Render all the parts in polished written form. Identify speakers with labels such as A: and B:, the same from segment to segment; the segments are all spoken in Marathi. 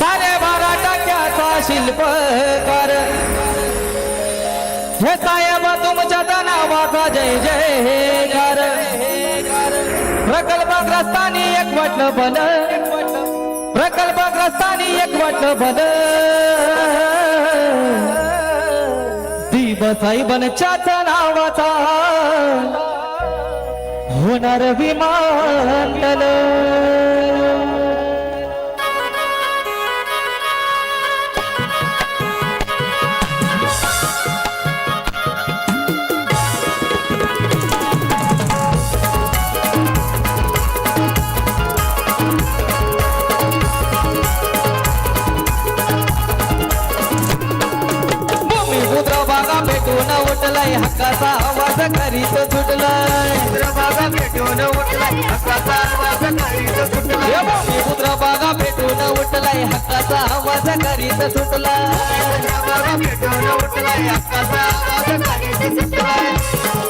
A: सारे 12 टक्क्याचा शिल्पकार हे साहेब तुमच्या नावाचा जय जयकार प्रकल्पग्रस्तांनी एक वाटलं भल प्रकल्पग्रस्तांनी एक वाटलं भल साहेबांच्याच नावाचा होणार विमानतळ भेटून उठलाय हक्काचा आवाज करीत सुटलाय बागा भेटून उठलाय हक्काचा आवाज करीत सुटलाय पुत्र बागा भेटून उठलाय हक्काचा आवाज करीत सुटलाय बागा भेटून उठलाय हक्काचा आवाज करीत सुटलाय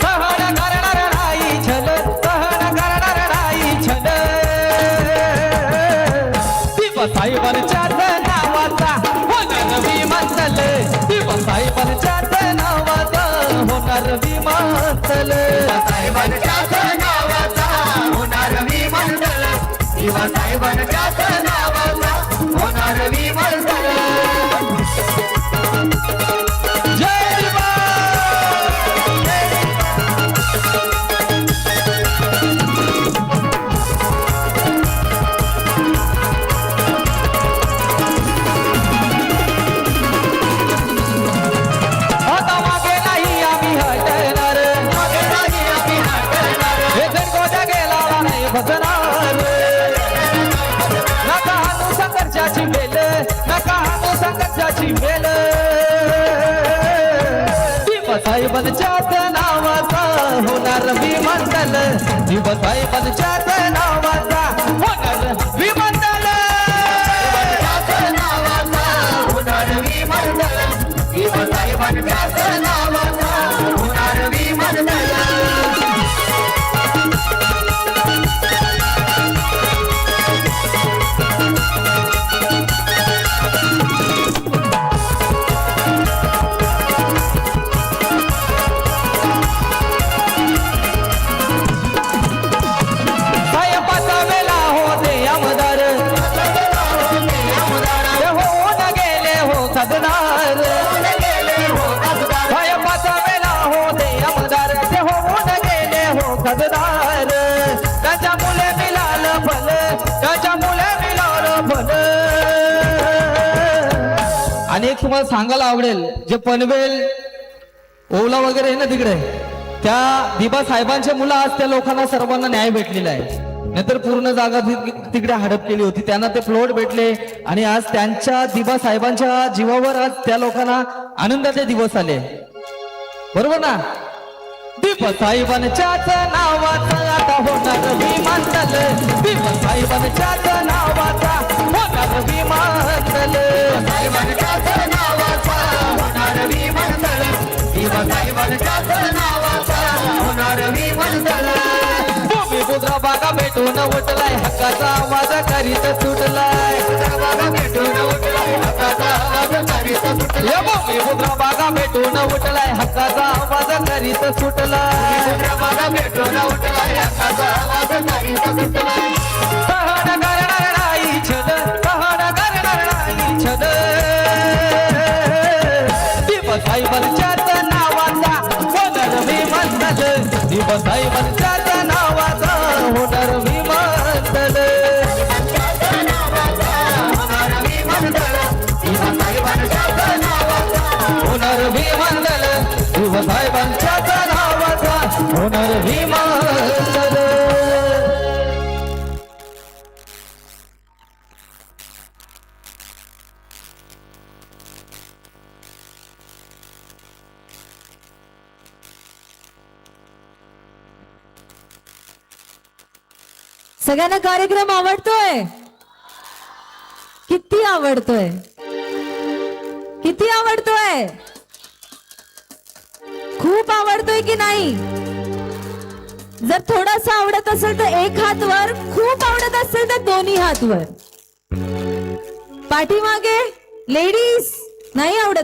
A: सहन करणार नाही छल सहन करणार नाही छल साहेबांच्याच नावाचा होणार विमानतळ साहेबांच्याच नावाचा होणार विमानतळ साहेबांच्याच नावाचा होणार विमानतळ साहेबांच्याच नावाचा होणार विमानतळ जय दिवा भजनार नका हानू संघर्षाची बेल नका हानू संघर्षाची बेल साहेबांच्याच नावाचा होणार विमानतळ साहेबांच्याच नावाचा होणार विमानतळ नावाचा होणार विमानतळ साहेबांच्याच नावाचा होणार विमानतळ खासदार त्याच्या मुले मिळाल फल त्याच्या मुले मिळाल फल आणि एक तुम्हाला सांगायला आवडेल जे पनवेल ओला वगैरे आहे ना तिकडे त्या दिबा साहेबांच्या मुलं आज त्या लोकांना सर्वांना न्याय भेटलेला आहे नाहीतर पूर्ण जागा तिकडे हडप केली होती त्यांना ते प्लॉट भेटले आणि आज त्यांच्या दिबा साहेबांच्या जीवावर आज त्या लोकांना आनंदाचे दिवस आले बरोबर ना साहेबांच्याच नावाचा आता होणार विमानतळ साहेबांच्याच नावाचा होणार विमानतळ साहेबांच्याच नावाचा होणार विमानतळ साहेबांच्याच नावाचा होणार विमानतळ भूमिपुत्र बागा भेटून उठलाय हक्काचा आवाज करीत सुटलाय बागा भेटून उठलाय हक्काचा आवाज करीत सुटलाय भूमिपुत्र बागा भेटून उठलाय हक्काचा आवाज करीत सुटलाय बागा भेटून उठलाय हक्काचा आवाज करीत सुटलाय सहन करणार नाही छल सहन करणार नाही छल साहेबांच्याच नावाचा होणार विमानतळ साहेबांच्याच नावाचा होणार विमानतळ होणार विमानतळ साहेबांच्याच नावाचा होणार विमानतळ
B: सगळ्यांना कार्यक्रम आवडतोय किती आवडतोय किती आवडतोय खूप आवडतोय की नाही जर थोडासा आवडत असेल तर एक हात वर खूप आवडत असेल तर दोन्ही हात वर पाठीमागे लेडीज नाही आवडत